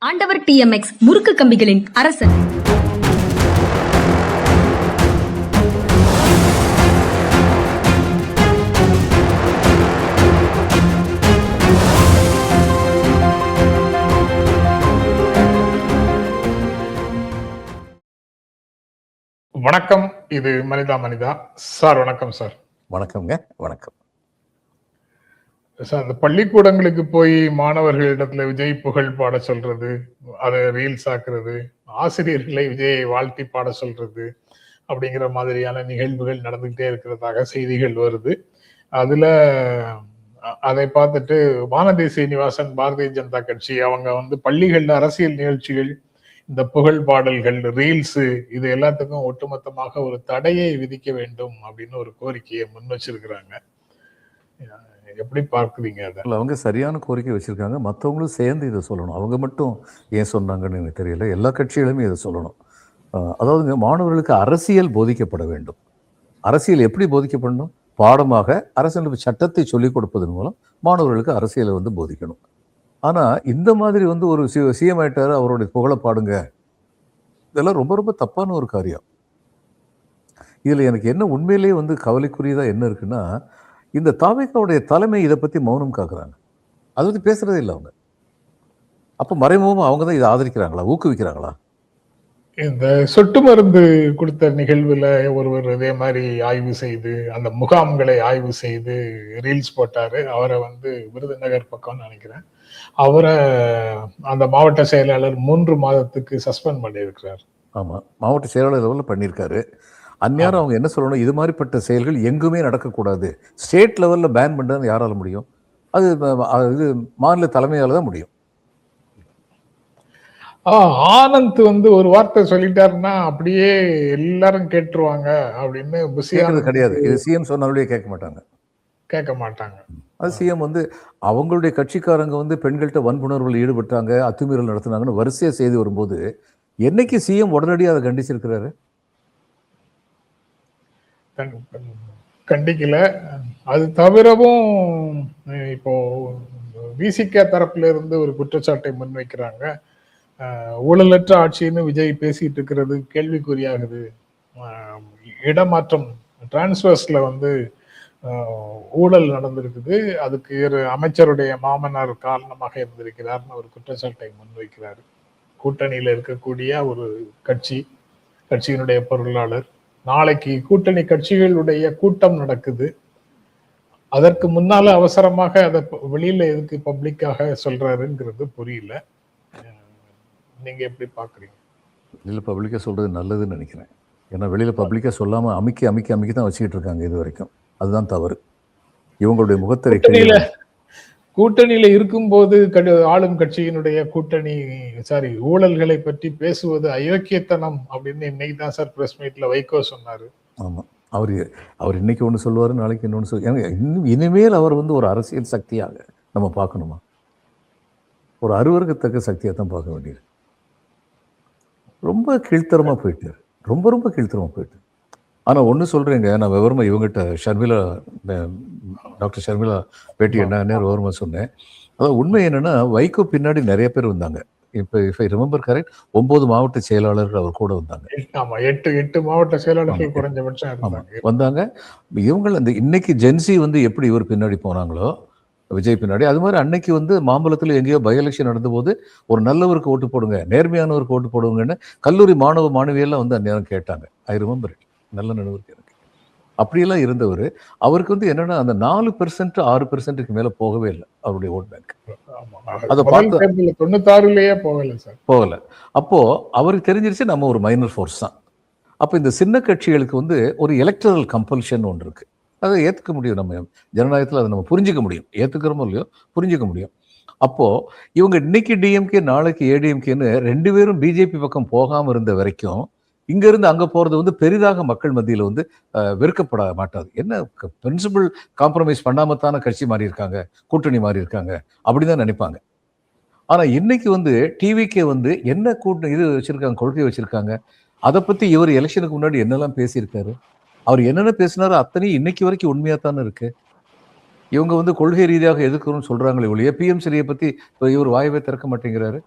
ஆண்டவர் TMX முறுக்கு கம்பிகளின் அரசன். வணக்கம். இது மனிதா மனிதா சார். வணக்கம் சார். வணக்கம்ங்க. வணக்கம் சார். அந்த பள்ளிக்கூடங்களுக்கு போய் மாணவர்களிடத்துல விஜய் புகழ் பாட சொல்றது, அதை ரீல்ஸ் ஆக்குறது, ஆசிரியர்களை விஜயை வாழ்த்தி பாட சொல்றது அப்படிங்கிற மாதிரியான நிகழ்வுகள் நடந்துகிட்டே இருக்கிறதாக செய்திகள் வருது. அதுல அதை பார்த்துட்டு வானதி சீனிவாசன், பாரதிய ஜனதா கட்சி அவங்க பள்ளிகள்ல அரசியல் நிகழ்ச்சிகள், இந்த புகழ் பாடல்கள், ரீல்ஸ், இது எல்லாத்துக்கும் ஒட்டுமொத்தமாக ஒரு தடையை விதிக்க வேண்டும் அப்படின்னு ஒரு கோரிக்கையை முன் வச்சிருக்கிறாங்க. எப்படி பார்க்குறீங்க அதை? அவங்க சரியான கோரிக்கை வச்சிருக்காங்க. மற்றவங்களும் சேர்ந்து இதை சொல்லணும். அவங்க மட்டும் ஏன் சொன்னாங்கன்னு எனக்கு தெரியல. எல்லா கட்சிகளுமே இதை சொல்லணும். அதாவது மாணவர்களுக்கு அரசியல் போதிக்கப்பட வேண்டும். அரசியல் எப்படி போதிக்கப்படணும்? பாடமாக அரசியல் சட்டத்தை சொல்லிக் கொடுப்பதன் மூலம் மாணவர்களுக்கு அரசியலை போதிக்கணும். ஆனால் இந்த மாதிரி ஒரு சிஎம் ஆயிட்டார், அவருடைய புகழை பாடுங்க, இதெல்லாம் ரொம்ப ரொம்ப தப்பான ஒரு காரியம். இதில் எனக்கு என்ன உண்மையிலேயே கவலைக்குரியதாக என்ன இருக்குன்னா, இந்த தாவேக்காவுடைய தலைமை இதை பற்றி மௌனம் காக்குறாங்க. அதை பற்றி பேசுறதே இல்லை அவங்க. அப்போ மறைமுகமாக அவங்க தான் இதை ஆதரிக்கிறாங்களா, ஊக்குவிக்கிறாங்களா? இந்த சொட்டு மருந்து கொடுத்த நிகழ்வுல ஒருவர் இதே மாதிரி ஆய்வு செய்து, அந்த முகாம்களை ஆய்வு செய்து ரீல்ஸ் போட்டாரு. அவரை விருதுநகர் பக்கம் நினைக்கிறேன், அவரை அந்த மாவட்ட செயலாளர் 3 மாதத்துக்கு சஸ்பெண்ட் பண்ணியிருக்கிறார். ஆமா, மாவட்ட செயலாளர் லெவலில் பண்ணியிருக்காரு. அந்நேரம் அவங்க என்ன சொல்லணும், இது மாதிரிப்பட்ட செயல்கள் எங்குமே நடக்கக்கூடாது, ஸ்டேட் லெவலில் பேன் பண்ணுறது யாரால முடியும்? அது இது மாநில தலைமையால தான் முடியும். ஆனந்த் ஒரு வார்த்தை சொல்லிட்டாருன்னா அப்படியே எல்லாரும் கேட்டுருவாங்க அப்படின்னு கிடையாது. இது சிஎம் சொன்னாலே கேட்க மாட்டாங்க. அது சிஎம் அவங்களுடைய கட்சிக்காரங்க பெண்கள்கிட்ட வன்புணர்வுகள் ஈடுபட்டாங்க, அத்துமீறல் நடத்தினாங்கன்னு வரிசையா செய்தி வரும்போது என்னைக்கு சிஎம் உடனடியாக அதை கண்டிச்சிருக்கிறாரு? கண்டிக்கல. அது தவிரவும் இப்போ விசிக தரப்புல இருந்து ஒரு குற்றச்சாட்டை முன்வைக்கிறாங்க. ஊழலற்ற ஆட்சின்னு விஜய் பேசிட்டு இருக்கிறது கேள்விக்குறியாகுது. இடமாற்றம் டிரான்ஸ்வர்ஸ்ல ஊழல் நடந்திருக்குது, அதுக்கு அமைச்சருடைய மாமனார் காரணமாக இருந்திருக்கிறார்னு ஒரு குற்றச்சாட்டை முன்வைக்கிறார். கூட்டணியில இருக்கக்கூடிய ஒரு கட்சியினுடைய பொருளாளர். நாளைக்கு கூட்டணி கட்சிகளுடைய கூட்டம் நடக்குது, அதற்கு முன்னால அவசரமாக அதை வெளியில எதுக்கு பப்ளிக்காக சொல்றாருங்கிறது புரியல. நீங்க எப்படி பாக்குறீங்க? வெளியில பப்ளிக்கா சொல்றது நல்லதுன்னு நினைக்கிறேன். ஏன்னா வெளியில பப்ளிக்கா சொல்லாம அமைக்கி தான் வச்சுக்கிட்டு இருக்காங்க இது வரைக்கும். அதுதான் தவறு. இவங்களுடைய முகத்திரை கூட்டணியில இருக்கும்போது ஆளும் கட்சியினுடைய ஊழல்களை பற்றி பேசுவது அயோக்கியத்தனம் அப்படின்னு இன்னைக்கு தான் சார் பிரஸ் மீட்ல வைகோ சொன்னாரு. ஆமா, அவர் இன்னைக்கு ஒண்ணு சொல்லுவாரு, நாளைக்கு இன்னொன்னு சொல்லுவாரு. இனிமேல் அவர் ஒரு அரசியல் சக்தியாக நம்ம பார்க்கணுமா? ஒரு அருவருக்கத்தக்க சக்தியாக தான் பார்க்க வேண்டியது. ரொம்ப கீழ்த்தரமா போயிட்டார், ரொம்ப கீழ்த்தரமா போயிட்டு. ஆனால் ஒன்று சொல்கிறேங்க, நான் விவரமாக இவங்ககிட்ட டாக்டர் ஷர்மிளா பேட்டி என்ன விவரமாக சொன்னேன். அதாவது உண்மை என்னென்னா, வைகோ பின்னாடி நிறைய பேர் வந்தாங்க. இப்போ இஃப் ஐ ரிமெம்பர் கரெக்ட், 9 மாவட்ட செயலாளர்கள் அவர் கூட வந்தாங்க. 8 மாவட்ட செயலாளர்கள் குறைஞ்சபட்சம் வந்தாங்க. இவங்க இன்னைக்கு ஜென்சி எப்படி இவர் பின்னாடி போனாங்களோ, விஜய் பின்னாடி, அது மாதிரி அன்னைக்கு மாம்பலத்தில் எங்கேயோ பை எலெக்ஷன் நடந்தபோது ஒரு நல்லவருக்கு ஓட்டு போடுங்க, நேர்மையானவருக்கு ஓட்டு போடுங்கன்னு கல்லூரி மாணவ மாணவியெல்லாம் அந்நேரம் கேட்டாங்க. I remember it. நல்ல நினைவுக்கு எனக்கு. அப்படியெல்லாம் இருந்தவர். அவருக்கு என்னன்னா அந்த 4% 6%க்கு மேல போகவே இல்லை அவருடைய ஓட் பேங்க். அதை பார்த்து 96லயே போகல. அப்போ அவருக்கு தெரிஞ்சிருச்சு நம்ம ஒரு மைனர் ஃபோர்ஸ் தான். அப்போ இந்த சின்ன கட்சிகளுக்கு ஒரு எலக்ட்ரல் கம்பல்ஷன் ஒன்று இருக்கு. அதை ஏற்றுக்க முடியும். நம்ம ஜனநாயகத்தில் அதை நம்ம புரிஞ்சிக்க முடியும். ஏற்றுக்கிறோமோ இல்லையோ புரிஞ்சிக்க முடியும். அப்போ இவங்க இன்னைக்கு டிஎம்கே நாளைக்கு ஏடிஎம்கேன்னு 2 பேரும் பிஜேபி பக்கம் போகாமல் இருந்த வரைக்கும் இங்க இருந்து அங்க போறது பெரிதாக மக்கள் மத்தியில் வெறுக்கப்பட மாட்டாது. என்ன பிரின்சிபல் காம்ப்ரமைஸ் பண்ணாமத்தான கட்சி மாறி இருக்காங்க, கூட்டணி மாறி இருக்காங்க அப்படிதான் நினைப்பாங்க. ஆனா இன்னைக்கு டிவிக்கே என்ன கூட்டணி இது வச்சிருக்காங்க, கொள்கை வச்சிருக்காங்க. அதை பத்தி இவர் எலெக்ஷனுக்கு முன்னாடி என்னெல்லாம் பேசியிருக்காரு, அவர் என்னென்ன பேசினாரு அத்தனையும் இன்னைக்கு வரைக்கும் உண்மையா தானே இருக்கு. இவங்க கொள்கை ரீதியாக எதுக்குறோம்னு சொல்றாங்களே ஒழிய பிஎம்சியை பத்தி இவர் வாயவே திறக்க மாட்டேங்கிறாரு.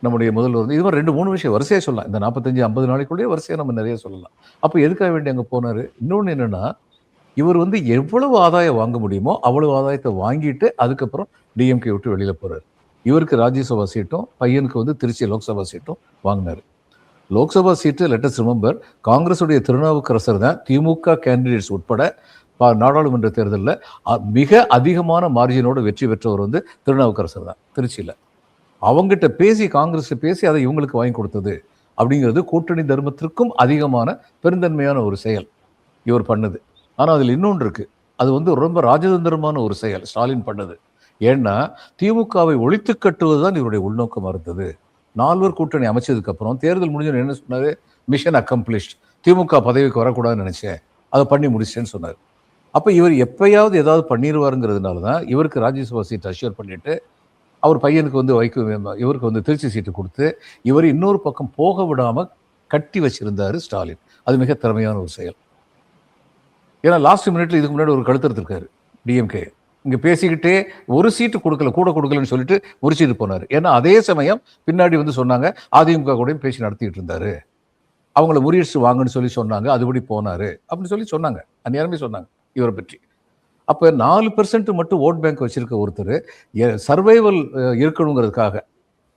நம்முடைய முதல்வர் வந்து இது மாதிரி 2-3 விஷயம் வரிசையா சொல்லலாம். இந்த 45-50 நாளைக்குள்ளேயே வரிசையா நம்ம நிறைய சொல்லலாம். அப்ப எதுக்காக வேண்டி அங்க போனாரு? இன்னொன்னு என்னன்னா, இவர் வந்து எவ்வளவு ஆதாயம் வாங்க முடியுமோ, அவ்வளவு ஆதாயத்த வாங்கிட்டு, அதுக்கப்புறம் டிஎம்கே விட்டு வெளியில போறாரு. இவருக்கு ராஜ்யசபா சீட்டும், பையனுக்கு வந்து திருச்சி லோக்சபா சீட்டும் வாங்குனாரு. லோக்சபா சீட்டு லெட் அஸ் ரிமெம்பர், காங்கிரஸுடைய திருநாவுக்கரசர் தான் திமுக கேண்டிடேட்ஸ் உட்பட நாடாளுமன்ற தேர்தலில் மிக அதிகமான மார்ஜினோட வெற்றி பெற்றவர் வந்து திருநாவுக்கரசர் தான் திருச்சியில். அவங்ககிட்ட பேசி, காங்கிரஸ் பேசி அதை இவங்களுக்கு வாங்கி கொடுத்தது அப்படிங்கிறது கூட்டணி தர்மத்திற்கும் அதிகமான பெருந்தன்மையான ஒரு செயல் இவர் பண்ணது. ஆனால் அதில் இன்னொன்று இருக்கு, அது வந்து ரொம்ப ராஜதந்திரமான ஒரு செயல் ஸ்டாலின் பண்ணது. ஏன்னா திமுகவை ஒழித்து கட்டுவது தான் இவருடைய உள்நோக்கமாக இருந்தது. 4 கூட்டணி அமைச்சதுக்கு அப்புறம் தேர்தல் முடிஞ்சு என்ன சொன்னாரு? மிஷன் அக்கம்ப்ளிஷ்ட், திமுக பதவிக்கு வரக்கூடாதுன்னு நினைச்சேன், அதை பண்ணி முடிச்சிட்டேன்னு சொன்னார். அப்போ இவர் எப்பயாவது ஏதாவது பண்ணிடுவாருங்கிறதுனால தான் இவருக்கு ராஜ்யசபா சீட் அஷ்யூர் பண்ணிட்டு அவர் பையனுக்கு வந்து இவருக்கு வந்து திருச்சி சீட்டு கொடுத்து இவர் இன்னொரு பக்கம் போக விடாம கட்டி வச்சிருந்தாரு ஸ்டாலின். அது மிக திறமையான ஒரு செயல். ஏன்னா லாஸ்ட் மினிட்ல இதுக்கு முன்னாடி ஒரு கழுத்தெடுத்திருக்காரு டிஎம்கே. இங்க பேசிக்கிட்டே ஒரு சீட்டு கொடுக்கல, கூட கொடுக்கலன்னு சொல்லிட்டு முறிச்சிட்டு போனாரு. ஏன்னா அதே சமயம் பின்னாடி வந்து சொன்னாங்க அதிமுக கூடயும் பேசி நடத்திட்டு இருந்தாரு, அவங்கள முறியடிச்சு வாங்கன்னு சொல்லி சொன்னாங்க, அதுபடி போனாரு அப்படின்னு சொல்லி சொன்னாங்க. அந்நேரமே சொன்னாங்க இவரை பற்றி. அப்போ 4% மட்டும் ஓட் பேங்க் வச்சிருக்க ஒருத்தர் சர்வைவல் இருக்கணுங்கிறதுக்காக,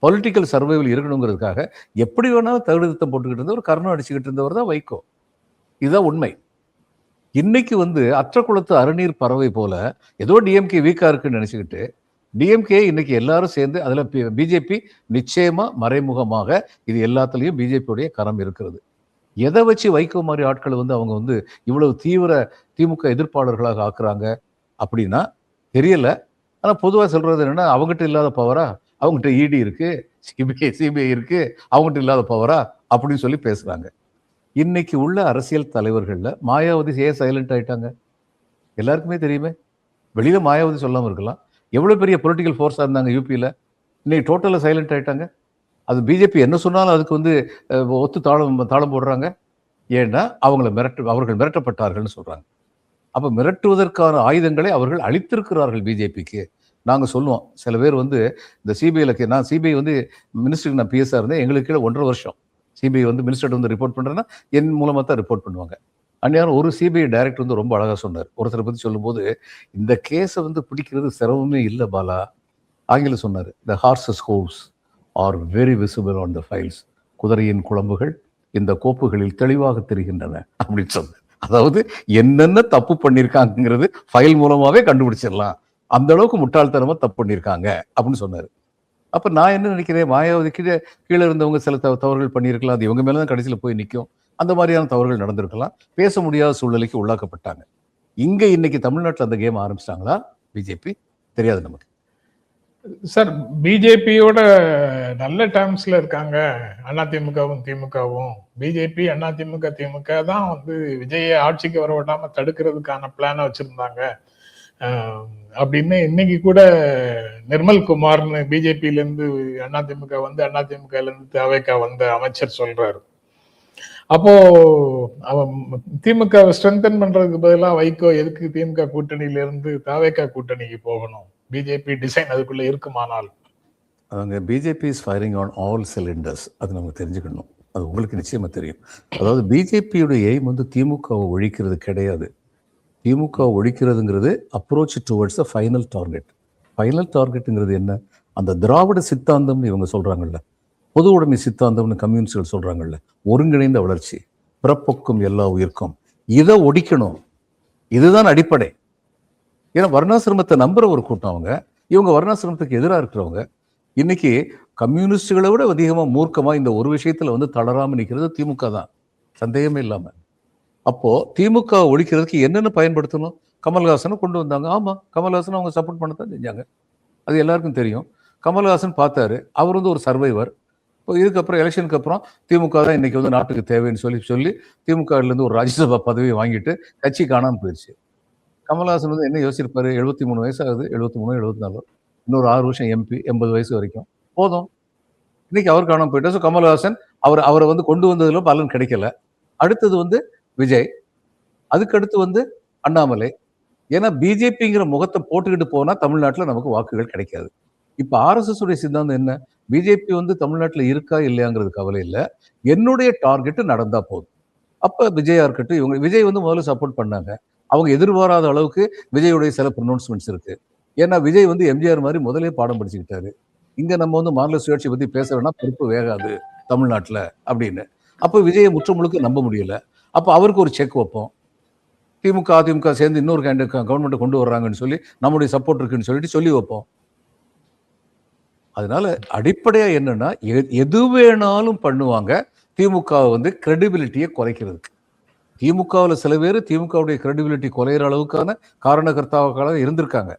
பொலிட்டிக்கல் சர்வைவல் இருக்கணுங்கிறதுக்காக எப்படி வேணாலும் தகுதித்தம் போட்டுக்கிட்டு இருந்தவர், கர்ணம் அடிச்சுக்கிட்டு இருந்தவர் தான் வைகோ. இதுதான் உண்மை. இன்னைக்கு வந்து அற்ற குளத்து அருநீர் பறவை போல ஏதோ டிஎம்கே வீக்கா இருக்குன்னு நினைச்சுக்கிட்டு டிஎம்கே இன்னைக்கு எல்லாரும் சேர்ந்து அதுல பிஜேபி நிச்சயமா மறைமுகமாக இது எல்லாத்துலயும் பிஜேபியுடைய கரம் இருக்கிறது. எதை வச்சு வைகோ மாதிரி ஆட்களை வந்து அவங்க வந்து இவ்வளவு தீவிர திமுக எதிர்ப்பாளர்களாக ஆக்குறாங்க அப்படின்னா தெரியல. ஆனா பொதுவாக சொல்றது என்னன்னா, அவங்ககிட்ட இல்லாத பவரா, அவங்ககிட்ட இடி இருக்கு, சிபிஐ இருக்கு, அவங்ககிட்ட இல்லாத பவரா அப்படின்னு சொல்லி பேசுறாங்க. இன்னைக்கு உள்ள அரசியல் தலைவர்கள்ல மாயாவதி ஏன் சைலண்ட் ஆயிட்டாங்க? எல்லாருக்குமே தெரியுமே. வெளியில மாயாவதி சொல்லாம இருக்கலாம். எவ்வளவு பெரிய பொலிட்டிக்கல் ஃபோர்ஸா இருந்தாங்க யூபியில, இன்னைக்கு டோட்டலா சைலண்ட் ஆயிட்டாங்க. அது பிஜேபி என்ன சொன்னாலும் அதுக்கு வந்து ஒத்து தாளம் போடுறாங்க. ஏன்னா அவர்கள் மிரட்டப்பட்டார்கள்னு சொல்றாங்க. அப்ப மிரட்டுவதற்கான ஆயுதங்களை அவர்கள் அளித்திருக்கிறார்கள் பிஜேபிக்கு. நாங்க சொல்லுவோம், சில பேர் வந்து இந்த சிபிஐல, நான் சிபிஐ வந்து மினிஸ்டருக்கு நான் பிஎஸ்ஆ இருந்தேன், எங்களுக்கு கீழே 1.5 வருஷம் சிபிஐ வந்து மினிஸ்டர் வந்து ரிப்போர்ட் பண்றேன்னா என் மூலமா தான் ரிப்போர்ட் பண்ணுவாங்க. அந்நேரம் ஒரு சிபிஐ டைரக்டர் வந்து ரொம்ப அழகா சொன்னார். ஒருத்தரை பத்தி சொல்லும்போது, இந்த கேஸை வந்து பிடிக்கிறது சிரமமே இல்லை பாலா, ஆங்கிலம் சொன்னார், the horses hooves are very visible on the files. குதிரையின் குழம்புகள் இந்த கோப்புகளில் தெளிவாக தெரிகின்றன அப்படின்னு சொன்னார். அதாவது என்னென்ன தப்பு பண்ணியிருக்காங்கிறது ஃபைல் மூலமாவே கண்டுபிடிச்சிடலாம், அந்த அளவுக்கு முட்டாள்தனமா தப்பு பண்ணியிருக்காங்க அப்படின்னு சொன்னாரு. அப்ப நான் என்ன நினைக்கிறேன், மாயாவதி கீழே இருந்தவங்க சில தவறுகள் பண்ணியிருக்கலாம், அது இவங்க மேலதான் கடைசியில போய் நிற்கும், அந்த மாதிரியான தவறுகள் நடந்திருக்கலாம், பேச முடியாத சூழ்நிலைக்கு உள்ளாக்கப்பட்டாங்க. இங்க இன்னைக்கு தமிழ்நாட்டில் அந்த கேம் ஆரம்பிச்சிட்டாங்களா பிஜேபி? தெரியாது நமக்கு. சார், பிஜேபியோட நல்ல டேர்ம்ஸ்ல இருக்காங்க அதிமுகவும் திமுகவும். பிஜேபி அதிமுக திமுக தான் வந்து விஜயை ஆட்சிக்கு வர விடாம தடுக்கிறதுக்கான பிளான வச்சிருந்தாங்க அப்படின்னு இன்னைக்கு கூட நிர்மல் குமார்னு பிஜேபியில இருந்து அதிமுக வந்து அதிமுக இருந்து தவேகா வந்த அமைச்சர் சொல்றாரு. அப்போ திமுக ஸ்ட்ரென்தன் பண்றதுக்கு பதிலாக வைகோ எதுக்கு திமுக கூட்டணியில இருந்து தவேகா கூட்டணிக்கு போகணும்? பிஜேபி டிசைன் அதுக்குள்ள இருக்குமானால் அவங்க BJP is firing on all cylinders, அது நமக்கு தெரிஞ்சுக்கணும். அது உங்களுக்கு நிச்சயமா தெரியும். அதாவது பிஜேபியோட எய்ம் வந்து திமுகவை ஒழிக்கிறது கிடையாது. திமுக ஒழிக்கிறதுங்கிறது approach towards the final target. Final டார்கெட்டுங்கிறது என்ன? அந்த திராவிட சித்தாந்தம்னு இவங்க சொல்றாங்கல்ல, பொது உடைமை சித்தாந்தம்னு கம்யூனிஸ்டுகள் சொல்றாங்கல்ல, ஒருங்கிணைந்த வளர்ச்சி, பிறப்புக்கும் எல்லா உயிர்க்கும், இதை ஒடிக்கணும். இதுதான் அடிப்படை. ஏன்னா வர்ணாசிரமத்தை நம்புற ஒரு கூட்டம் அவங்க. இவங்க வர்ணாசிரமத்துக்கு எதிராக இருக்கிறவங்க. இன்னைக்கு கம்யூனிஸ்டுகளை விட அதிகமாக மூர்க்கமாக இந்த ஒரு விஷயத்துல வந்து தளராமல் நிற்கிறது திமுக தான், சந்தேகமே இல்லாம. அப்போ திமுக ஒழிக்கிறதுக்கு என்னென்ன பயன்படுத்தணும்? கமல்ஹாசனை கொண்டு வந்தாங்க. ஆமா, கமல்ஹாசன் அவங்க சப்போர்ட் பண்ணத்தான் செஞ்சாங்க, அது எல்லாருக்கும் தெரியும். கமல்ஹாசன் பார்த்தாரு, அவர் வந்து ஒரு சர்வைவர். இப்போ இதுக்கப்புறம் எலெக்ஷனுக்கு அப்புறம் திமுக தான் இன்னைக்கு வந்து நாட்டுக்கு தேவைன்னு சொல்லி திமுகலேருந்து ஒரு ராஜ்யசபா பதவியை வாங்கிட்டு கட்சி காணாமல் போயிடுச்சு. கமல்ஹாசன் வந்து என்ன யோசிச்சிருப்பாரு? 73 வயசு ஆகுது, 73 74, இன்னொரு 6 வருஷம் எம்பி, 80 வயசு வரைக்கும் போதும். இன்னைக்கு அவர் காணாம போயிட்டார். ஸோ கமல்ஹாசன் அவரை வந்து கொண்டு வந்ததுல பலன் கிடைக்கல. அடுத்தது வந்து விஜய், அதுக்கடுத்து வந்து அண்ணாமலை. ஏன்னா பிஜேபிங்கிற முகத்தை போட்டுக்கிட்டு போனா தமிழ்நாட்டில் நமக்கு வாக்குகள் கிடைக்காது. இப்ப ஆர்எஸ்எஸ் உடைய சித்தாந்தம் என்ன? பிஜேபி வந்து தமிழ்நாட்டுல இருக்கா இல்லையாங்கிறது கவலை இல்ல. என்னுடைய டார்கெட் நடந்தா போதும். அப்ப விஜயா இருக்கட்டும், இவங்க விஜய் வந்து முதல்ல சப்போர்ட் பண்ணாங்க. அவங்க எதிர்பாராத அளவுக்கு விஜயுடைய சில ப்ரொனவுன்ஸ்மெண்ட்ஸ் இருக்கு. ஏன்னா விஜய் வந்து எம்ஜிஆர் மாதிரி முதலே பாடம் படிச்சுக்கிட்டாரு. இங்க நம்ம வந்து மாநில சுயாட்சி பத்தி பேச வேணா பருப்பு வேகாது தமிழ்நாட்டுல அப்படின்னு. அப்ப விஜயை முற்று முழுக்க நம்ப முடியல. அப்ப அவருக்கு ஒரு செக் வைப்போம். திமுக, அதிமுக சேர்ந்து இன்னொரு கவர்மெண்ட் கொண்டு வர்றாங்கன்னு சொல்லி நம்முடைய சப்போர்ட் இருக்குன்னு சொல்லிட்டு சொல்லி வைப்போம். அதனால அடிப்படையா என்னன்னா எது வேணாலும் பண்ணுவாங்க திமுக வந்து கிரெடிபிலிட்டியை குறைக்கிறதுக்கு. திமுகவில் சில பேர் திமுகவுடைய கிரெடிபிலிட்டி குறையிற அளவுக்கான காரணகர்த்தாவாக இருந்திருக்காங்க.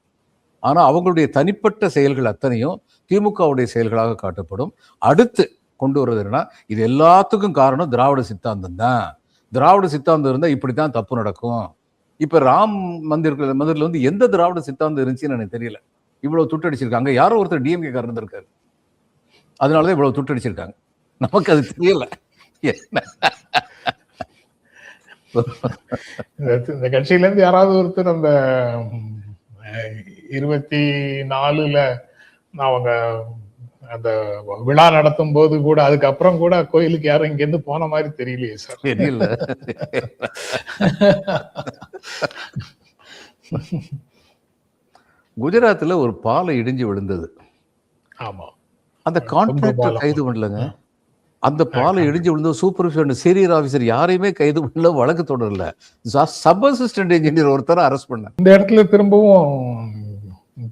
ஆனா அவங்களுடைய தனிப்பட்ட செயல்கள் அத்தனையும் திமுகவுடைய செயல்களாக காட்டப்படும். அடுத்து கொண்டு வர்றது என்னன்னா, இது எல்லாத்துக்கும் காரணம் திராவிட சித்தாந்தம் தான். திராவிட சித்தாந்தம் இருந்தா இப்படித்தான் தப்பு நடக்கும். இப்ப ராம் மந்திர்ல வந்து எந்த திராவிட சித்தாந்தம் இருந்துச்சுன்னு எனக்கு தெரியல. இவ்வளவு துட்டடிச்சிருக்காங்க. யாரோ ஒருத்தர் டிஎம்கே காரர் இருந்திருக்காரு. அதனாலதான் இவ்வளவு துட்டடிச்சிருக்காங்க. நமக்கு அது தெரியல. இந்த கட்சியில இருந்து யாராவது ஒருத்தர் அந்த 24ல அவங்க அந்த விழா நடத்தும் போது கூட அதுக்கப்புறம் கூட கோயிலுக்கு யாரும் இங்க இருந்து போன மாதிரி தெரியலையே சார். தெரியல. குஜராத்ல ஒரு பாலம் இடிஞ்சு விழுந்தது. ஆமா, அந்த கான்ட்ராக்டர் கைது பண்ணலங்க. அந்த பாலம் இடிஞ்சு விழுந்தது சூப்பர்விஷன் சீனியர் ஆபீசர் யாரையுமே கைது பண்ணல, வழக்கு தொடரல. சப் அசிஸ்டன்ட் இன்ஜினியர் ஒருத்தர் அரெஸ்ட் பண்ண. இந்த இடத்துல திரும்பவும்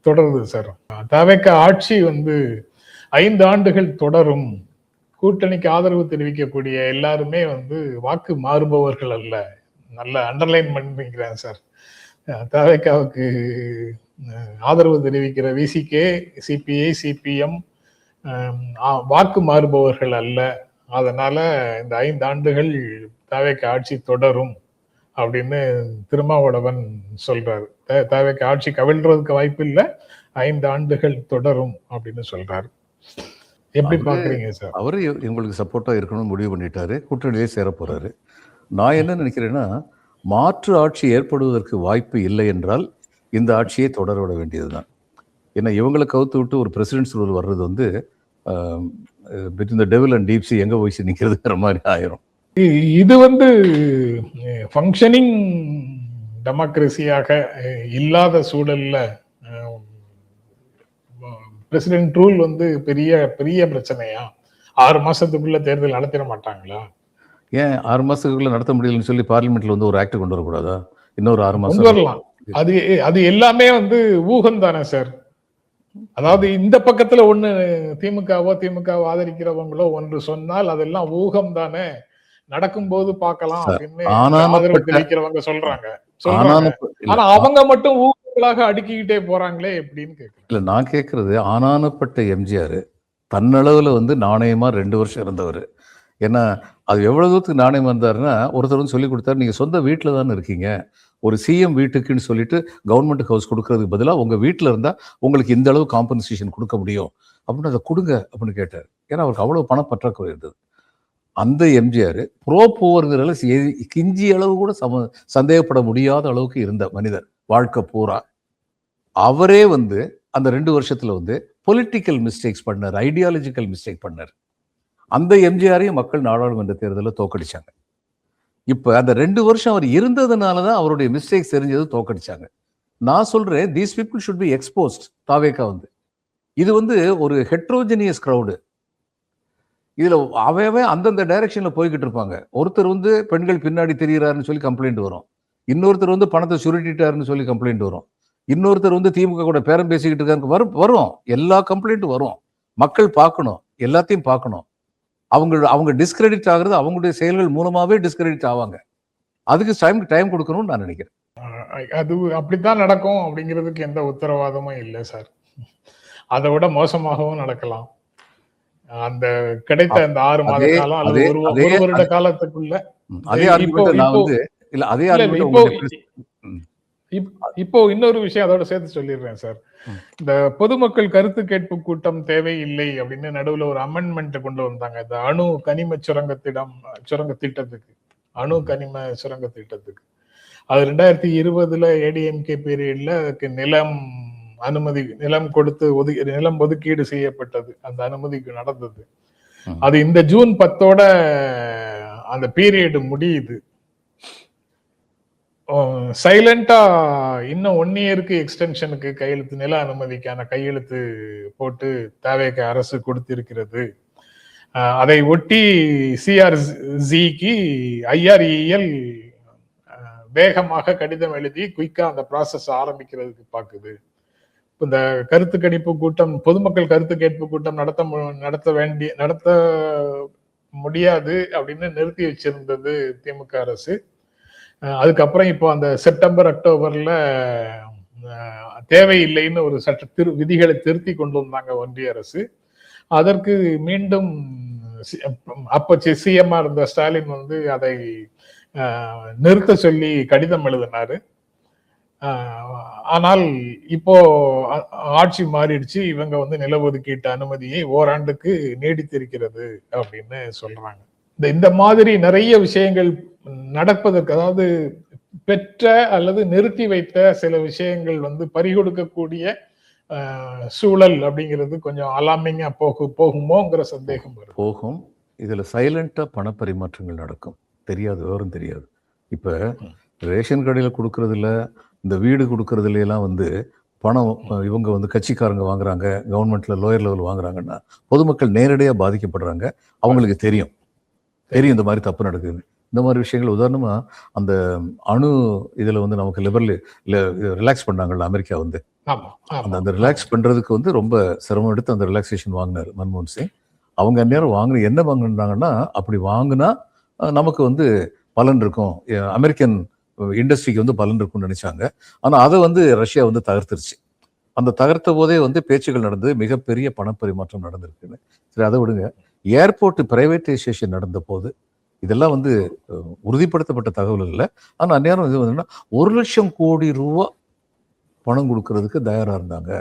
தொடருது சார். தவிக ஆட்சி வந்து 5 ஆண்டுகள் தொடரும். கூட்டணிக்கு ஆதரவு தெரிவிக்கக்கூடிய எல்லாருமே வந்து வாக்கு மாறுபவர்கள் அல்ல. நல்ல அண்டர்லைன் பண்ணிக்கிறேன் சார். தவிகவுக்கு ஆதரவு தெரிவிக்கிற விசிகே, சிபிஐ, சிபிஎம் வாக்கு மாறுபவர்கள் அல்ல. அதனால இந்த 5 ஆண்டுகள் தவிக ஆட்சி தொடரும் அப்படின்னு திருமாவளவன் சொல்றாரு. தவிக ஆட்சி கவிழ்றதுக்கு வாய்ப்பு இல்லை, 5 ஆண்டுகள் தொடரும் அப்படின்னு சொல்றாரு. எப்படி பாக்குறீங்க சார்? அவரு இவங்களுக்கு சப்போர்ட்டா இருக்கணும்னு முடிவு பண்ணிட்டாரு. கூட்டணியிலே சேர போறாரு. நான் என்ன நினைக்கிறேன்னா, மாற்று ஆட்சி ஏற்படுவதற்கு வாய்ப்பு இல்லை என்றால் இந்த ஆட்சியை தொடர விட வேண்டியதுதான். ஏன்னா இவங்களை கவுத்து விட்டு ஒரு பிரசிடென்ட்ஸ் ரூல் வர்றது வந்து between the devil and deep C எங்க போய் நிக்கிறதுங்கிற மாதிரி ஆயிரும். இது வந்து ஃபங்க்ஷனிங் டெமோக்ரஸியாக இல்லாத சூழல்ல பிரசிடென்ட் ரூல் வந்து பெரிய பெரிய பிரச்சனையா? 6 மாசத்துக்குள்ள தேர்தல் நடத்திட மாட்டாங்களா? ஏன் 6 மாசத்துக்குள்ள நடத்த முடியலன்னு சொல்லி பார்லிமெண்ட்ல வந்து ஒரு ஆக்ட் கொண்டு வரக்கூடாதா? இன்னொரு 6 மாசம் கொண்டு வரலாம். அது எல்லாமே வந்து ஊகம் தானே சார். அதாவது இந்த பக்கத்துல ஒண்ணு திமுக ஆதரிக்கிறவங்களோ ஒன்று சொன்னால் அதெல்லாம் ஊகம் தானே, நடக்கும்போது பார்க்கலாம் அப்படின்னு ஆதரவு தெரிவிக்கிறவங்க சொல்றாங்க. ஆனா அவங்க மட்டும் ஊகங்களாக அடுக்கிக்கிட்டே போறாங்களே எப்படின்னு கேட்கிறேன். இல்ல நான் கேட்கறது, ஆனானப்பட்ட எம்ஜிஆர் தன்னளவுல வந்து நாணயமா 2 வருஷம் இருந்தவர். ஏன்னா அது எவ்வளவு தூரத்துக்கு நாணயம் இருந்தாருன்னா, ஒருத்தர் வந்து சொல்லி கொடுத்தாரு, நீங்க சொந்த வீட்டுல தானே இருக்கீங்க, ஒரு சிஎம் வீட்டுக்குன்னு சொல்லிட்டு கவர்மெண்ட் ஹவுஸ் கொடுக்கறதுக்கு பதிலாக உங்க வீட்டுல இருந்தா உங்களுக்கு இந்த அளவு காம்பன்சேஷன் கொடுக்க முடியும் அப்படின்னு அதை கொடுங்க அப்படின்னு கேட்டார். ஏன்னா அவருக்கு அவ்வளவு பண பற்றாக்குறை இருந்தது. அந்த எம்ஜிஆர் ப்ரோ போவர்ங்கிறதுல கிஞ்சி அளவு கூட சந்தேகப்பட முடியாத அளவுக்கு இருந்த மனிதர் வாழ்க்கை பூரா. அவரே வந்து அந்த 2 வருஷத்துல வந்து பொலிட்டிக்கல் மிஸ்டேக்ஸ் பண்ணார், ஐடியாலஜிக்கல் மிஸ்டேக் பண்ணார். அந்த எம்ஜிஆரையும் மக்கள் நாடாளுமன்ற தேர்தலில் தோக்கடிச்சாங்க. இப்ப அந்த 2 வருஷம் அவர் இருந்ததுனாலதான் அவருடைய மிஸ்டேக்ஸ் தெரிஞ்சது, தோக்கடிச்சாங்க. நான் சொல்றேன், these people should be exposed. TVK வந்து இது வந்து ஒரு ஹெட்ரோஜினியஸ் கிரௌடு. இதுல அவன் அந்தந்த டைரக்ஷன்ல போய்கிட்டு இருப்பாங்க. ஒருத்தர் வந்து பெண்கள் பின்னாடி தெரிகிறாருன்னு சொல்லி கம்ப்ளைண்ட் வரும், இன்னொருத்தர் வந்து பணத்தை சுருட்டிட்டாருன்னு சொல்லி கம்ப்ளைண்ட் வரும், இன்னொருத்தர் வந்து திமுக கூட பேரம் பேசிக்கிட்டு இருக்காரு வரும். எல்லா கம்ப்ளைண்ட்டும் வரும். மக்கள் பார்க்கணும், எல்லாத்தையும் பார்க்கணும். அவங்க டிஸ்கிரெடிட் ஆகுறது அவங்களுடைய செயல்கள் மூலமாவே டிஸ்கிரெடிட் ஆவாங்க. அதுக்கு டைம் கொடுக்கணும்னு நான் நினைக்கிறேன். அது அப்படித்தான் நடக்கும் அப்படிங்கிறதுக்கு எந்த உத்தரவாதமும் இல்லை சார். அதை விட மோசமாகவும் நடக்கலாம். அந்த கிடைத்த அந்த 6 மாத காலம் அல்லது ஒரு வருட காலத்துக்குள்ள இப்போ இன்னொரு விஷயம் அதோட சேர்த்து சொல்லிடுறேன் சார். இந்த பொதுமக்கள் கருத்து கேட்பு கூட்டம் தேவையில்லை அப்படின்னு நடுவுல ஒரு அமெண்ட்மெண்ட் கொண்டு வந்தாங்க. இந்த அணு கனிம சுரங்க திட்டத்துக்கு, அணு கனிம சுரங்க திட்டத்துக்கு. அது 2020 ஏடிஎம்கே பீரியட்ல அதுக்கு நிலம் அனுமதி நிலம் கொடுத்து நிலம் ஒதுக்கீடு செய்யப்பட்டது, அந்த அனுமதி நடந்தது. அது இந்த ஜூன் 10 அந்த பீரியட் முடியுது. சைலண்டா இன்னும் 1 இயருக்கு எக்ஸ்டென்ஷனுக்கு கையெழுத்து, நில அனுமதிக்கான கையெழுத்து போட்டு தவேக அரசு கொடுத்திருக்கிறது. அதை ஒட்டி சிஆர்ஜிக்கு IREL வேகமாக கடிதம் எழுதி குயிக்கா அந்த ப்ராசஸ் ஆரம்பிக்கிறதுக்கு பாக்குது. இந்த கருத்து கணிப்பு கூட்டம், பொதுமக்கள் கருத்து கேட்பு கூட்டம் நடத்த முடியாது அப்படின்னு நிறுத்தி வச்சிருந்தது திமுக அரசு. அதுக்கப்புறம் இப்போ அந்த செப்டம்பர் அக்டோபர்ல தேவையில்லைன்னு ஒரு விதிகளை திருத்தி கொண்டு வந்தாங்க ஒன்றிய அரசு. அதற்கு மீண்டும் அப்ப சிஎம்ஆ இருந்த ஸ்டாலின் வந்து அதை நிறுத்த சொல்லி கடிதம் எழுதினாரு. ஆனால் இப்போ ஆட்சி மாறிடுச்சு, இவங்க வந்து நில ஒதுக்கீட்டு அனுமதியை ஓராண்டுக்கு நீடித்திருக்கிறது அப்படின்னு சொல்றாங்க. இந்த மாதிரி நிறைய விஷயங்கள் நடப்பதற்கு, அதாவது பெற்ற அல்லது நிறுத்தி வைத்த சில விஷயங்கள் வந்து பறிகொடுக்கக்கூடிய சூழல் அப்படிங்கிறது கொஞ்சம் அலாமிங்கா போகுமோங்கிற சந்தேகம் போகும். இதுல சைலண்டா பணப்பரிமாற்றங்கள் நடக்கும், தெரியாது, விவரம் தெரியாது. இப்ப ரேஷன் கடையில் கொடுக்கறதுல, இந்த வீடு கொடுக்கறதுல எல்லாம் வந்து பணம் இவங்க வந்து கட்சிக்காரங்க வாங்குறாங்க, கவர்மெண்ட்ல லோயர் லெவல் வாங்குறாங்கன்னா பொதுமக்கள் நேரடியாக பாதிக்கப்படுறாங்க. அவங்களுக்கு தெரியும் இந்த மாதிரி தப்பு நடக்குது. இந்த மாதிரி விஷயங்கள் உதாரணமா அந்த அணு இதுல வந்து நமக்கு ரிலாக்ஸ் பண்ணாங்கல்ல அமெரிக்கா வந்து, அந்த ரிலாக்ஸ் பண்றதுக்கு வந்து ரொம்ப சிரமம் எடுத்து அந்த ரிலாக்ஸேஷன் வாங்கினார் மன்மோகன் சிங். அவங்க அந்நேரம் என்ன வாங்கினாங்கன்னா, அப்படி வாங்கினா நமக்கு வந்து பலன் இருக்கும், அமெரிக்கன் இண்டஸ்ட்ரிக்கு வந்து பலன் இருக்கும்னு நினைச்சாங்க. ஆனா அதை வந்து ரஷ்யா வந்து தகர்த்துருச்சு. அந்த தகர்த்த போதே வந்து பேச்சுகள் நடந்தது, மிகப்பெரிய பணப்பரிமாற்றம் நடந்திருக்குன்னு. சரி, அதை விடுங்க. ஏர்போர்ட் பிரைவேட்டைசேஷன் நடந்த போது இதெல்லாம் வந்து உறுதிப்படுத்தப்பட்ட தகவல் இல்லை. ஆனா அந்நேரம் இது வந்து 1 லட்சம் கோடி ரூபா பணம் கொடுக்கறதுக்கு தயாரா இருந்தாங்க.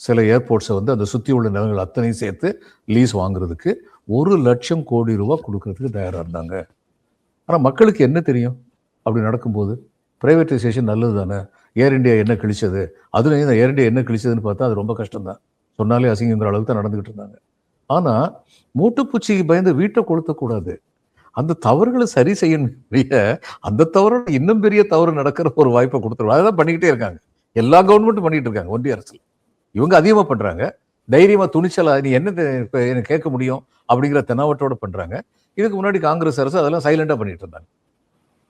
சில ஏர்போர்ட்ஸை வந்து அந்த சுற்றி உள்ள நிலங்கள் அத்தனையும் சேர்த்து லீஸ் வாங்குறதுக்கு 1 லட்சம் கோடி ரூபா கொடுக்கறதுக்கு தயாரா இருந்தாங்க. ஆனா மக்களுக்கு என்ன தெரியும்? அப்படி நடக்கும்போது பிரைவேட்டைசேஷன் நல்லது தானே. ஏர் இண்டியா என்ன கிழிச்சது, அதுலேயும் ஏர் இண்டியா என்ன கிழிச்சதுன்னு பார்த்தா அது ரொம்ப கஷ்டம்தான், சொன்னாலே அசிங்கங்கிற அளவுக்கு தான் நடந்துகிட்டு இருந்தாங்க. ஆனா மூட்டுப்பூச்சிக்கு பயந்து வீட்டை கொளுத்தக்கூடாது, அந்த தவறுகளை சரி செய்ய, அந்த தவறோட இன்னும் பெரிய தவறு நடக்கிற ஒரு வாய்ப்பை கொடுத்துருவாங்க. அதான் பண்ணிக்கிட்டே இருக்காங்க, எல்லா கவர்மெண்ட்டும் பண்ணிட்டு இருக்காங்க. ஒன்றிய அரசுல இவங்க அதிகமாக பண்றாங்க, தைரியமா துணிச்சலா நீ என்ன எனக்கு கேட்க முடியும் அப்படிங்கிற தெனாவட்டோட பண்றாங்க. இதுக்கு முன்னாடி காங்கிரஸ் அரசு அதெல்லாம் சைலண்டா பண்ணிட்டு இருந்தாங்க.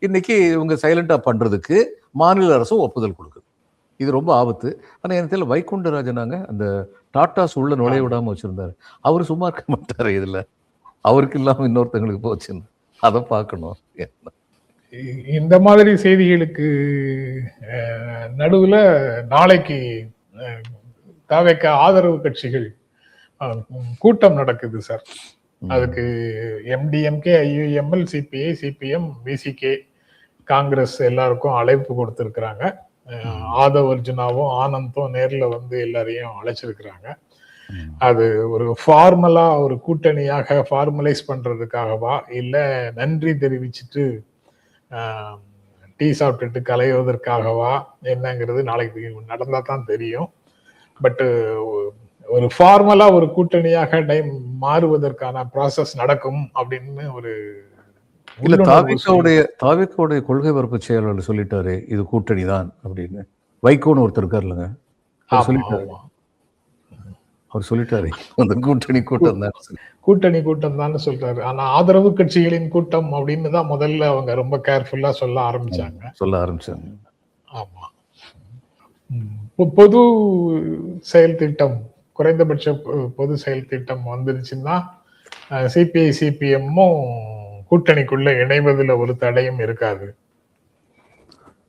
இன்னைக்கு இவங்க சைலண்டா பண்றதுக்கு மாநில அரசும் ஒப்புதல் கொடுக்குது. இது ரொம்ப ஆபத்து. ஆனா எனக்கு தெரியல, வைகுண்டராஜனாங்க அந்த டாட்டாஸ் உள்ள நுழைய விடாம வச்சிருந்தாரு, அவர் சும்மா இருக்க மாட்டாரு. இதுல அவருக்கு இல்லாம இன்னொருத்தங்களுக்கு போச்சுன்னு அதை பார்க்கணும். இந்த மாதிரி செய்திகளுக்கு நடுவுல நாளைக்கு தவேக ஆதரவு கட்சிகள் கூட்டம் நடக்குது சார். அதுக்கு MDMK, IUML, CPI, CPM, VCK, Congress எல்லாருக்கும் அழைப்பு கொடுத்திருக்கிறாங்க. ஆதவ் அர்ஜுனாவும் ஆனந்தும் நேர்ல வந்து எல்லாரையும் அழைச்சிருக்கிறாங்க. அது ஒரு ஃபார்மலா ஒரு கூட்டணியாக ஃபார்மலைஸ் பண்றதுக்காகவா, இல்ல நன்றி தெரிவிச்சுட்டு டீ சாப்பிட்டுட்டு கலைவதற்காகவா என்னங்கிறது நாளைக்கு நடந்தா தான் தெரியும். பட் ஒரு ஃபார்மலா ஒரு கூட்டணியாக மாறுவதற்கான ப்ராசஸ் நடக்கும் அப்படின்னு ஒரு இல்ல, தாவேக்காவுடைய கொள்கை பரப்பு செயலாளர் சொல்லிட்டாரு இது கூட்டணி தான் அப்படின்னு. வைகோன்னு ஒருத்தர் இருக்காரு இல்லைங்க, அவர் சொல்லிட்டாரு அந்த கூட்டணி கூட்டம் தான் சொல்றாரு. ஆனா ஆதரவு கட்சிகளின் கூட்டம் அப்படின்னு தான் முதல்ல அவங்க ரொம்ப கேர்ஃபுல்லா சொல்ல ஆரம்பிச்சாங்க. ஆமா, பொது செயல் திட்டம், குறைந்தபட்ச பொது செயல் திட்டம் வந்துருச்சுன்னா CPI, CPM-மும் கூட்டணிக்குள்ள இணைவதில் ஒரு தடையும் இருக்காது.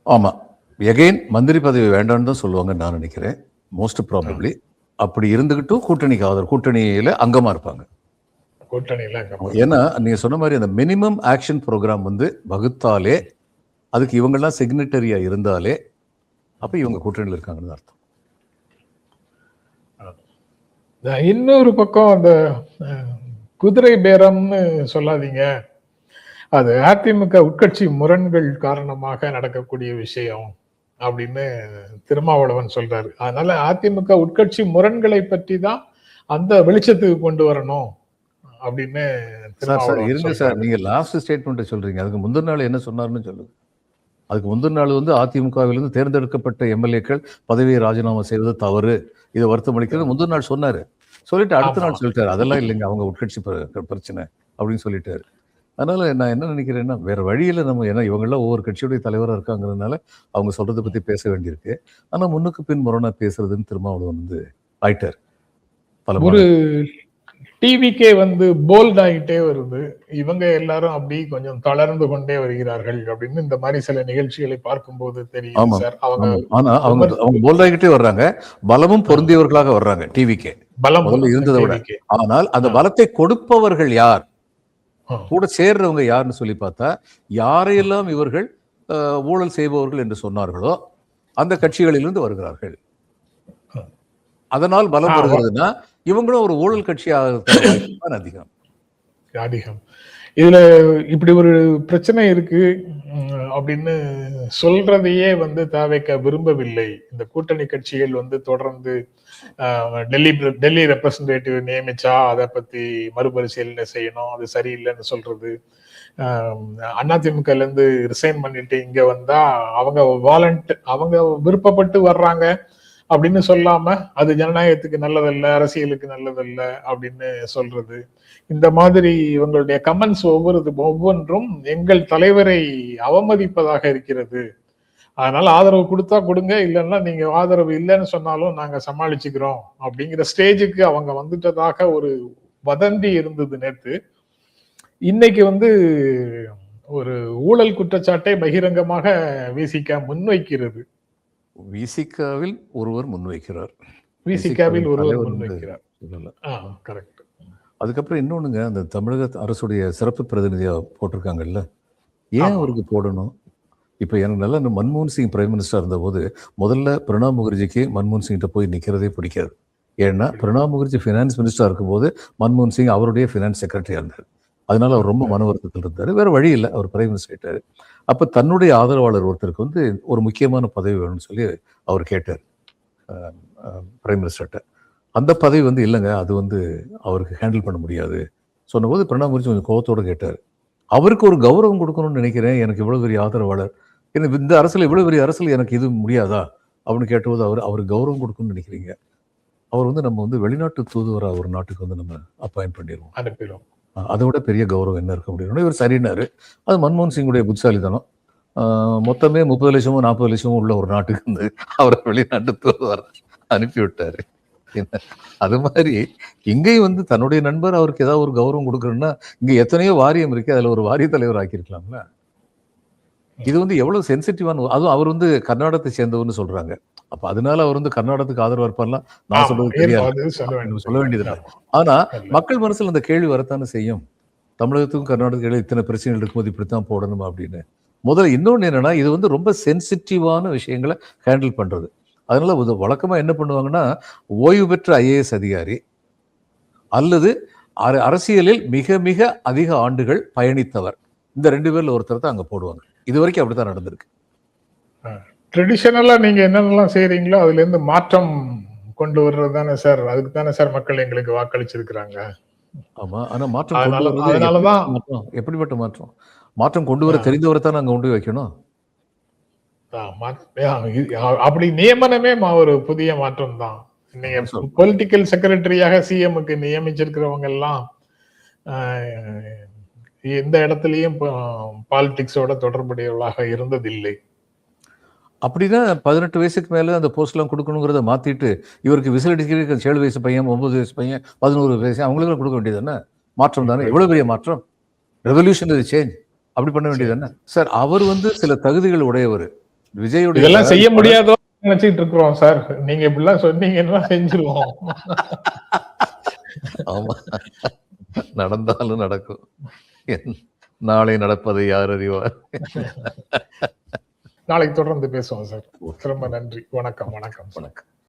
ஆமா, எகைன் மந்திரி பதவி வேண்டாம்னு தான் சொல்லுவாங்க நான் நினைக்கிறேன். மோஸ்ட் ப்ராபப்ளி அப்படி இருந்துகிட்டும் கூட்டணிக்கு ஆதரவு, கூட்டணியில அங்கமா இருப்பாங்க. ஏன்னா நீங்க சொன்ன மாதிரி அந்த மினிமம் ஆக்ஷன் ப்ரோக்ராம் வந்து வகுத்தாலே, அதுக்கு இவங்கெல்லாம் சிக்னட்டரியா இருந்தாலே அப்ப இவங்க கூட்டணியில் இருக்காங்கன்னு அர்த்தம். இன்னொரு பக்கம் அந்த குதிரை பேரம்னு சொல்லாதீங்க, அது அதிமுக உட்கட்சி முரண்கள் காரணமாக நடக்கக்கூடிய விஷயம் அப்படின்னு திருமாவளவன் சொல்றாரு. அதனால அதிமுக உட்கட்சி முரண்களை பற்றி தான் அந்த வெளிச்சத்துக்கு கொண்டு வரணும் அப்படின்னு சார் திருமாவளவன் இருங்க சார், சொல்றாரு. நீங்க லாஸ்ட் ஸ்டேட்மெண்ட் சொல்றீங்க. அதுக்கு முந்தின நாள் என்ன சொன்னாருன்னு சொல்லுங்க. அதுக்கு முந்தின நாள் வந்து அதிமுகவிலிருந்து தேர்ந்தெடுக்கப்பட்ட எம்எல்ஏக்கள் பதவியை ராஜினாமா செய்வது தவறு, இதை வருத்தம் அளிக்கிறது முந்தின நாள் சொன்னாரு. சொல்லிட்டு அடுத்த ஆமா. நாள் சொல்லிட்டாரு அதெல்லாம் இல்லைங்க, அவங்க உட்கட்சி பிரச்சனை அப்படின்னு சொல்லிட்டாரு. அதனால நான் என்ன நினைக்கிறேன்னா, வேற வழியில நம்ம, ஏன்னா இவங்கெல்லாம் ஒவ்வொரு கட்சியுடைய தலைவராக இருக்காங்கிறதுனால அவங்க சொல்றதை பத்தி பேச வேண்டியிருக்கு. ஆனா முன்னுக்கு பின் முரணா பேசுறதுன்னு திருமாவளவன் வந்து ஆயிட்டார் பல ஒரு முறை. டிவிக்கே வந்து போல்ட் ஆகிட்டே வருது. இவங்க எல்லாரும் அப்படி கொஞ்சம் தளர்ந்து கொண்டே வருகிறார்கள் அப்படின்னு இந்த மாதிரி சில நிகழ்ச்சிகளை பார்க்கும்போது தெரியுது ஆமா சார். அவங்க ஆமா. ஆனா அவங்க போல்டாகிட்டே வர்றாங்க, பலமும் பொருந்தியவர்களாக வர்றாங்க டிவிக்கே பலம் முதல்ல இருந்ததை விட. டிவிக்கே. ஆனால் அந்த பலத்தை கொடுப்பவர்கள் யார், கூட சேர்றவங்க யாருன்னு சொல்லி பார்த்தா, யாரையெல்லாம் இவர்கள் ஊழல் செய்பவர்கள் என்று சொன்னார்களோ அந்த கட்சிகளிலிருந்து வருகிறார்கள். அதனால் பலம் வருகிறதுனா இவங்களும் ஒரு ஊழல் கட்சியாக அதிகம் அதிகம். இதுல இப்படி ஒரு பிரச்சனை இருக்கு அப்படின்னு சொல்றதையே வந்து தாவேக விரும்பவில்லை. இந்த கூட்டணி கட்சிகள் வந்து தொடர்ந்து டெல்லி ரெப்ரசன்டேட்டிவ் நியமிச்சா அதை பத்தி மறுபரிசீலனை செய்யணும், அது சரியில்லைன்னு சொல்றது. அதிமுகல இருந்து ரிசைன் பண்ணிட்டு இங்க வந்தா அவங்க விருப்பப்பட்டு வர்றாங்க அப்படின்னு சொல்லாம அது ஜனநாயகத்துக்கு நல்லதல்ல, அரசியலுக்கு நல்லதல்ல அப்படின்னு சொல்றது. இந்த மாதிரி இவங்களுடைய கமெண்ட்ஸ் ஒவ்வொன்றும் எங்கள் தலைவரை அவமதிப்பதாக இருக்கிறது. அதனால ஆதரவு கொடுத்தா கொடுங்க, இல்லைன்னா நீங்க ஆதரவு இல்லைன்னு சொன்னாலும் நாங்க சமாளிச்சுக்கிறோம் அப்படிங்கிற ஸ்டேஜுக்கு அவங்க வந்துட்டதாக ஒரு வதந்தி இருந்தது நேத்து. இன்னைக்கு வந்து ஒரு ஊழல் குற்றச்சாட்டை பகிரங்கமாக விசிக முன்வைக்கிறது. விசிகாவில் ஒருவர் முன்வைக்கிறார். விசிகாவில் ஒருவர் முன்வைக்கிறார். கரெக்ட். அதுக்கப்புறம் இன்னொன்னுங்க, அந்த தமிழக அரசுடைய சிறப்பு பிரதிநிதியா போட்டிருக்காங்கல்ல, ஏன் அவருக்கு போடணும்? இப்போ எனக்கு நல்லா இந்த மன்மோகன் சிங் பிரைம் மினிஸ்டர் இருந்தபோது முதல்ல பிரணாப் முகர்ஜிக்கு மன்மோகன் சிங்கிட்ட போய் நிற்கிறதே பிடிக்காது. ஏன்னா பிரணாப் முகர்ஜி ஃபினான்ஸ் மினிஸ்டராக இருக்கும்போது மன்மோகன் சிங் அவருடைய ஃபினான்ஸ் செக்ரட்டரியாக இருந்தார். அதனால அவர் ரொம்ப மன வருத்தத்தில் இருந்தார். வேற வழி இல்லை, அவர் பிரைம் மினிஸ்டர் ஆயிட்டார். அப்போ தன்னுடைய ஆதரவாளர் ஒருத்தருக்கு வந்து ஒரு முக்கியமான பதவி வேணும்னு சொல்லி அவர் கேட்டார் பிரைம் மினிஸ்டர்கிட்ட. அந்த பதவி வந்து இல்லைங்க, அது வந்து அவருக்கு ஹேண்டில் பண்ண முடியாது சொன்னபோது பிரணாப் முகர்ஜி கொஞ்சம் கோபத்தோடு கேட்டார், அவருக்கு ஒரு கௌரவம் கொடுக்கணும்னு நினைக்கிறேன், எனக்கு இவ்வளோ பெரிய ஆதரவாளர், எனக்கு இந்த அரசில் இவ்வளோ பெரிய அரசில் எனக்கு இது முடியாதா அப்படின்னு கேட்டபோது அவருக்கு கௌரவம் கொடுக்கணும்னு நினைக்கிறீங்க, அவர் வந்து நம்ம வந்து வெளிநாட்டு தூதுவராக ஒரு நாட்டுக்கு வந்து நம்ம அப்பாயிண்ட் பண்ணிடுவோம், அனுப்பிடுவோம், அதை விட பெரிய கௌரவம் என்ன இருக்க முடியும். இவர் சரினாரு. அது மன்மோகன் சிங்குடைய புத்திசாலித்தனம். மொத்தமே 30 லட்சமோ 40 லட்சமோ உள்ள ஒரு நாட்டுக்கு வந்து அவரை வெளிநாட்டு தூதுவர் அனுப்பி விட்டாரு. அது மாதிரி இங்கேயும் வந்து தன்னுடைய நண்பர் அவருக்கு ஏதாவது ஒரு கௌரவம் கொடுக்கணும்னா, இங்க எத்தனையோ வாரியம் இருக்கு, அதுல ஒரு வாரிய தலைவர் ஆக்கியிருக்கலாம்ல. இது வந்து எவ்வளவு சென்சிட்டிவான, அதுவும் அவர் வந்து கர்நாடகத்தை சேர்ந்தவர்னு சொல்றாங்க. அப்ப அதனால அவர் வந்து கர்நாடகத்துக்கு ஆதரவா இருப்பார்லாம் நான் சொல்றது தெரியாது, சொல்ல வேண்டியதில்லை. ஆனா மக்கள் மனசுல அந்த கேள்வி வரத்தானே செய்யும், தமிழகத்துக்கும் கர்நாடகத்துக்கும் இத்தனை பிரச்சனைகள் இருக்கும்போது இப்படித்தான் போடணுமா அப்படின்னு. முதல்ல இன்னொன்னு என்னன்னா, இது வந்து ரொம்ப சென்சிட்டிவான விஷயங்களை ஹேண்டில் பண்றது. அதனால வழக்கமா என்ன பண்ணுவாங்கன்னா, ஓய்வு பெற்ற IAS அதிகாரி அல்லது அரசியலில் மிக மிக அதிக ஆண்டுகள் பயணித்தவர், இந்த 2 பேர்ல ஒருத்தர் தான் அங்க போடுவாங்க. இது வரைக்கும் அப்படித்தான் நடந்திருக்கு. ட்ரெடிஷனலா நீங்க என்னென்னலாம் செய்யறீங்களோ அதுல இருந்து மாற்றம் கொண்டு வர்றது தானே சார், அதுக்கு தானே சார் மக்கள் எங்களுக்கு வாக்களிச்சிருக்கிறாங்க. ஆமா, ஆனா மாற்றம் அதனாலதான் எப்படிப்பட்ட மாற்றம்? மாற்றம் கொண்டு வர தெரிந்தவரை தான் அங்க கொண்டு வைக்கணும். அப்படி நியமனமே ஒரு புதிய மாற்றம் தான். நீங்க பொலிட்டிக்கல் செக்ரட்டரியாக சிஎம்க்கு நியமிச்சிருக்கிறவங்க எல்லாம் எந்த இடத்துலயும் பாலிடிக்ஸோட தொடர்புடையவர்களாக இருந்ததில்லை. அப்படின்னா 18 வயசுக்கு மேல அந்த போஸ்ட் எல்லாம் கொடுக்கணுங்கிறத மாத்திட்டு இவருக்கு விசில் அடிக்கிற 7 வயசு பையன், 9 வயசு பையன், 11 வயசு அவங்களுக்கு கொடுக்க வேண்டியது தானே? மாற்றம் தானே, எவ்வளவு பெரிய மாற்றம், ரெவல்யூஷனரி சேஞ்ச். அப்படி பண்ண வேண்டியது தானே சார். அவர் வந்து சில தகுதிகள் உடையவர். விஜயோட இதெல்லாம் செய்ய முடியாதோ நினைச்சிட்டு இருக்கிறோம் சார். நீங்க இப்படிலாம் சொன்னீங்கன்னா செஞ்சிருவோம். ஆமா, நடந்தாலும் நடக்கும். நாளை நடப்பதை யார் அறிவார். நாளைக்கு தொடர்ந்து பேசுவோம் சார். ரொம்ப நன்றி. வணக்கம்.